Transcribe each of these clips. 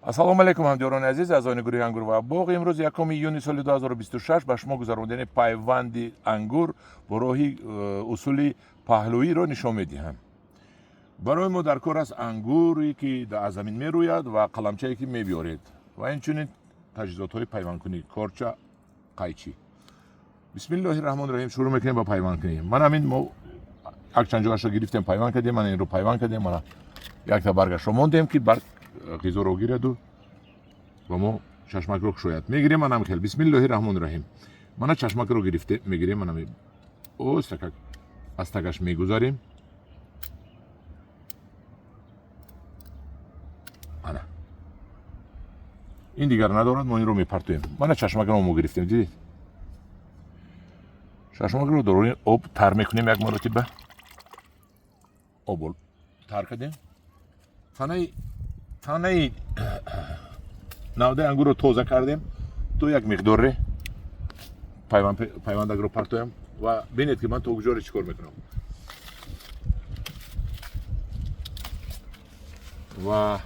ассалому алейкум ҳамдиёрони азиз, аъзоини гурӯҳи ангур ва боғ. Имрӯз 1 июни соли 2026 ба шумо гузарондани пайванди ангур бо роҳи усули паҳлӯиро нишон медиҳам. барои мо дар кор аст ангуре ки аз замин мерӯяд ва қаламчае ки мебиёред ва инчунин таҷҳизотҳои пайвандкунӣ, корча, қайчӣ. бисмиллоҳи раҳмони раҳим шурӯъ мекунем ба пайвандкунӣ. Ман ҳамин мо якчанд ҷояшро гирифтем, пайванд кардем, мана инро пайванд кардем, мана якта баргашро мондем ки барг ғизоро гираду ва мо чашмакро кушояд. Мегирем манам хел. Бисмиллоҳи раҳмони раҳим. Мана чашмакро гирифте мегирем, манам аз тагаш мегузарем. Ана. Ин дигар надорад, мо инро мепартоем. Мана чашмакро мо гирифтем, дидед? чашмакро дорои об тар мекунем як маротиба. Обол тар кардем. танаи навдаи ангурро тоза кардем. То як миқдоре пайвандакро партоям ва бинед ки ман то куҷоро чӣ кор мекунам. ва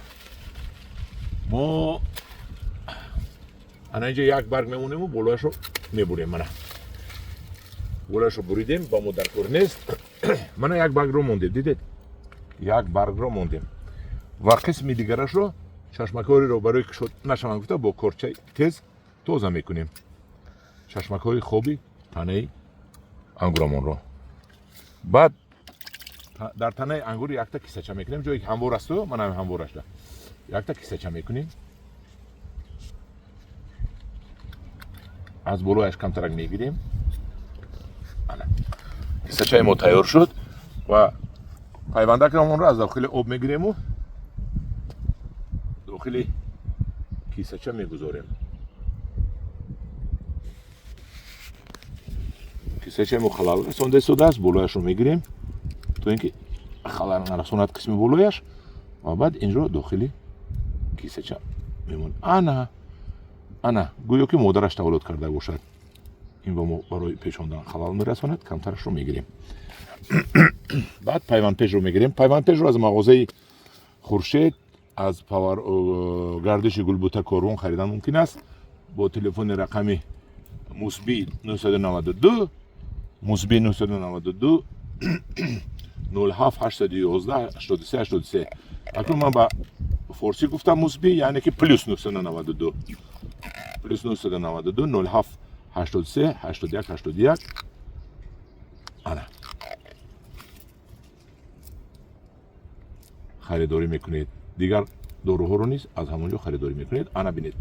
мо ана инҷа як барг мемонему, болояшро мебурем. Мана болояшро буридем, ба мо дар кор нест. Мана як баргро мондем, дидед? Як баргро мондем. ва қисми дигарашро чашмакҳоиро барои кушод нашаванд гуфта бо корчаи тез тоза мекунем. чашмакҳои хоби танаи ангурамонро. баъд дар танаи ангур якта кисача мекунем, ҷое ки ҳамвор асту, мана ҳамворашда якта кисача мекунем. аз болояш камтарак мегирем. ана кисачаи мо тайёр шуд ва пайвандакамонро аз дохили об мегирему дохили кисача мегузорем. кисачаи мо халал расонда истодааст, болояшро мегирем то ин ки халал нарасонад қисми болояш ва баъд инро дохили кисача мемонем. ана гӯё ки модараш таваллуд карда бошад. ин ба мо барои пешондан халал мерасонад, камтарашро мегирем. баъд пайвандпешро мегирем. Пайвандпешро аз мағозаи хуршед, аз гардиши гулбута корвон харидан мумкин аст. бо телефони рақами мусби 992 07 811 83 83. акнун ман ба форсӣ гуфтам мусби, яъне ки плюс 992 07 83 81 81. ана харидорӣ мекунед. дигар доруҳоро низ аз ҳамонҷо харидорӣ мекунед. ана бинед.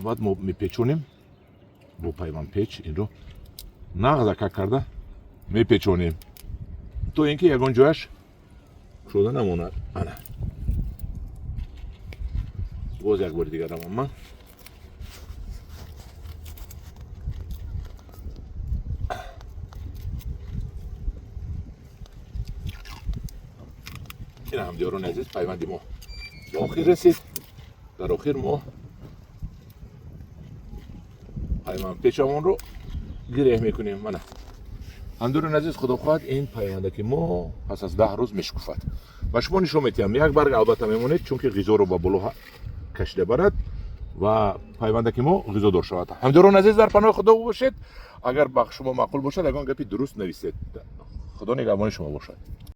баъд мо мепечонем бо пайвандпеч, инро нағзака карда мепечонем то ин ки ягон ҷояш шуда намонад. ана боз як бори дигар равам ман. ин ҳамдиёрони азиз, пайванди мо ба охир расид. дар охир мо пайвандпешамонро гиреҳ мекунем. мана ҳамдиёрони азиз, худо хоҳад ин пайвандаки мо пас аз 10 рӯз мешукуфад. ба шумо нишон медиҳам. як барг албатта мемонед, чунки ғизоро ба боло кашида барад ва пайвандаки мо ғизодор шавад. ҳамдиёрони азиз, дар паноҳи худо бошед. агар ба шумо маъқул бошад, ягон гапи дуруст нависед. худо нигаҳбони шумо бошад.